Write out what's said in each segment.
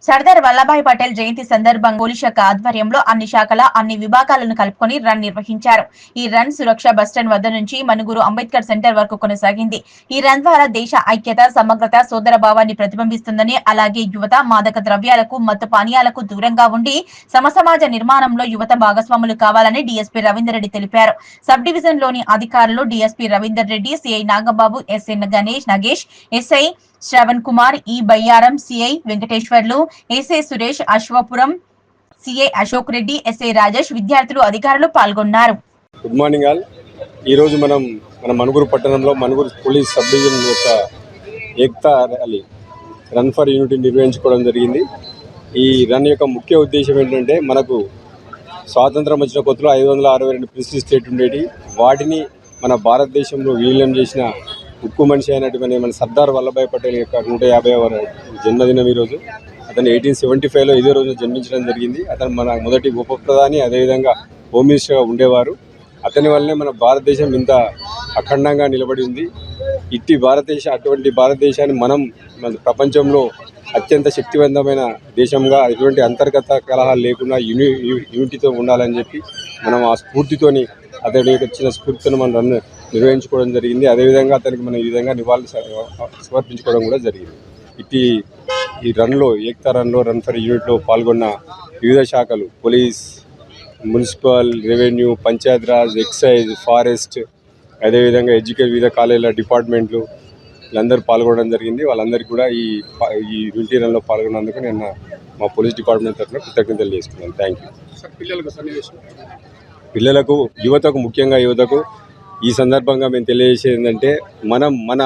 సర్దార్ వల్లభాయ్ పటేల్ జయంతి సందర్భంగా పోలీస్ శాఖ ఆధ్వర్యంలో అన్ని శాఖల అన్ని విభాగాలను కలుపుకొని రన్ నిర్వహించారు. ఈ రన్ సురక్ష బస్టాండ్ వద్ద నుంచి మనుగురు అంబేద్కర్ సెంటర్ వరకు కొనసాగింది. ఈ రన్ ద్వారా దేశ ఐక్యత, సమగ్రత, సోదర భావాన్ని ప్రతిబింబిస్తుందని, అలాగే యువత మాదక ద్రవ్యాలకు, మత్తు పానీయాలకు దూరంగా ఉండి సమసమాజ నిర్మాణంలో యువత భాగస్వాములు కావాలని డీఎస్పీ రవీందర్ రెడ్డి తెలిపారు. సబ్ డివిజన్ లోని అధికారులు DSP Ravinder Reddy, CI Nagababu, SI Nagesh, SI Shravan Kumar, ఈ Bayyaram, CI Venkateswarlu, SI Suresh, Ashwapuram CI Ashok Reddy, SI Rajesh, విద్యార్థులు, అధికారులు పాల్గొన్నారు. Good morning all. ఈరోజు మన మనుగురు పట్టణంలో మనుగురు పోలీస్ సబ్ డివిజన్ యొక్క Ekta rally run for unity నిర్వహించుకోవడం జరిగింది. ఈ రన్ యొక్క ముఖ్య ఉద్దేశం ఏంటంటే, మనకు స్వాతంత్రం వచ్చిన కొత్తలో 562 ప్రిన్సిపల్ స్టేట్ ఉండేవి. వాటిని మన భారతదేశంలో విలీనం చేసిన ఉక్కు మనిషి అయినటువంటి మన సర్దార్ వల్లభాయ్ పటేల్ యొక్క 150వ జన్మదినం ఈరోజు. అతను 1875లో ఇదే రోజున జన్మించడం జరిగింది. అతను మన మొదటి ఉప ప్రధాని, అదేవిధంగా హోమ్ మినిస్టర్గా ఉండేవారు. అతని వల్లనే మన భారతదేశం ఇంత అఖండంగా నిలబడి ఉంది. అటువంటి భారతదేశాన్ని మనం మన ప్రపంచంలో అత్యంత శక్తివంతమైన దేశంగా, ఎటువంటి అంతర్గత కలహాలు లేకుండా యూనిటీతో ఉండాలని చెప్పి మనం ఆ స్ఫూర్తితోని, అతని వచ్చిన స్ఫూర్తితో మనం రన్ నిర్వహించుకోవడం జరిగింది. అదేవిధంగా అతనికి మనం ఈ విధంగా నివాళులు సమర్పించుకోవడం కూడా జరిగింది. ఈ రన్లో, ఏక్తా రన్లో, రన్ ఫర్ యూనిట్లో పాల్గొన్న వివిధ శాఖలు, police, municipal, revenue, Panchayati Raj, excise, forest, అదేవిధంగా వివిధ కాలేజీల డిపార్ట్మెంట్లు వీళ్ళందరూ పాల్గొనడం జరిగింది. వాళ్ళందరికీ కూడా ఈ యూనిటీ రన్లో పాల్గొన్నందుకు నేను మా పోలీస్ డిపార్ట్మెంట్ తరఫున కృతజ్ఞతలు చేసుకున్నాను. Thank you. పిల్లలకు, యువతకు, ముఖ్యంగా యువతకు ఈ సందర్భంగా మేము తెలియజేసేది ఏంటంటే, మన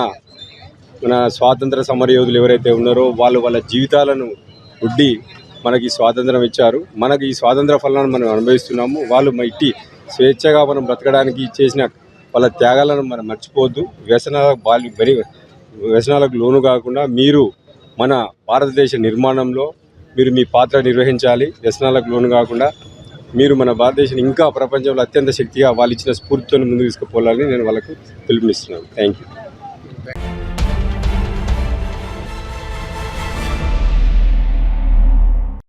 స్వాతంత్ర సమరయోధులు ఎవరైతే ఉన్నారో వాళ్ళ జీవితాలను ఒడ్డి మనకి స్వాతంత్రం ఇచ్చారు. మనకి ఈ స్వాతంత్ర ఫలాన్ని మనం అనుభవిస్తున్నాము. వాళ్ళు ఇట్టి స్వేచ్ఛగా మనం బ్రతకడానికి చేసిన వాళ్ళ త్యాగాలను మనం మర్చిపోవద్దు. వ్యసనాలకు లోను కాకుండా మీరు మన భారతదేశ నిర్మాణంలో మీరు మీ పాత్ర నిర్వహించాలి. వ్యసనాలకు లోను కాకుండా మీరు మన భారతదేశాన్ని ఇంకా ప్రపంచంలో అత్యంత శక్తిగా వాళ్ళు ఇచ్చిన స్ఫూర్తితో ముందుకు తీసుకుపోవాలని నేను వాళ్ళకు పిలుపునిస్తున్నాను. Thank you.